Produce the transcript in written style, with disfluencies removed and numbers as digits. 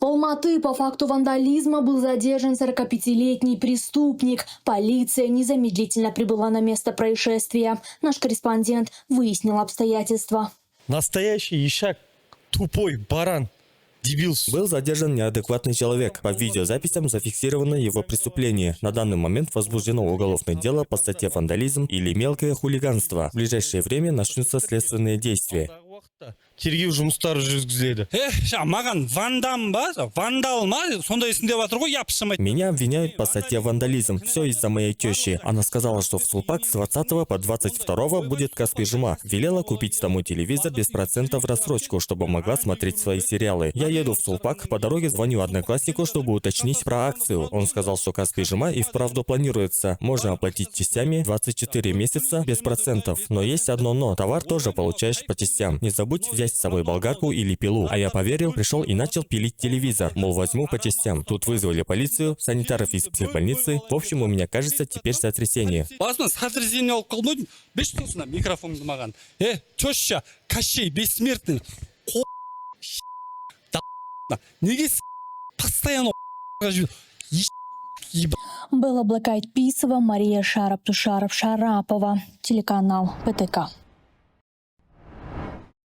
В Алматы по факту вандализма был задержан 45-летний преступник. Полиция незамедлительно прибыла на место происшествия. Наш корреспондент выяснил обстоятельства. Настоящий ишак, тупой баран, дебил. Был задержан неадекватный человек. По видеозаписям зафиксировано его преступление. На данный момент возбуждено уголовное дело по статье вандализм или мелкое хулиганство. В ближайшее время начнутся следственные действия. Тергеу жұмыстары жүргізіледі. Маған вандам ба, вандал ма, сондай ісінде батыр ғой, япшымай. Меня обвиняют по статье вандализм. Все из-за моей тещи. Она сказала, что в Сулпак с 20 по 22 будет Каспий-Жума. Велела купить тому телевизор без процентов в рассрочку, чтобы могла смотреть свои сериалы. Я еду в Сулпак, по дороге звоню однокласснику, чтобы уточнить про акцию. Он сказал, что Каспий-Жума и вправду планируется. Можно оплатить частями 24 месяца без процентов. Но есть одно но. Товар тоже получаешь по частям. Не забудь взять с собой болгарку или пилу. А я поверил, пришел и начал пилить телевизор. Мол, возьму по частям. Тут вызвали полицию, санитаров из психбольницы. В общем, у меня, кажется, теперь сотрясение. Басынан сотрясение алып қалдым, беш тұсына микрофонды маған. Теща, Кощей, бессмертный. Неге постоянно Белла Блэк Айд Писова, Мария Шарап-Тушаров-Шарапова. Телеканал ПТК.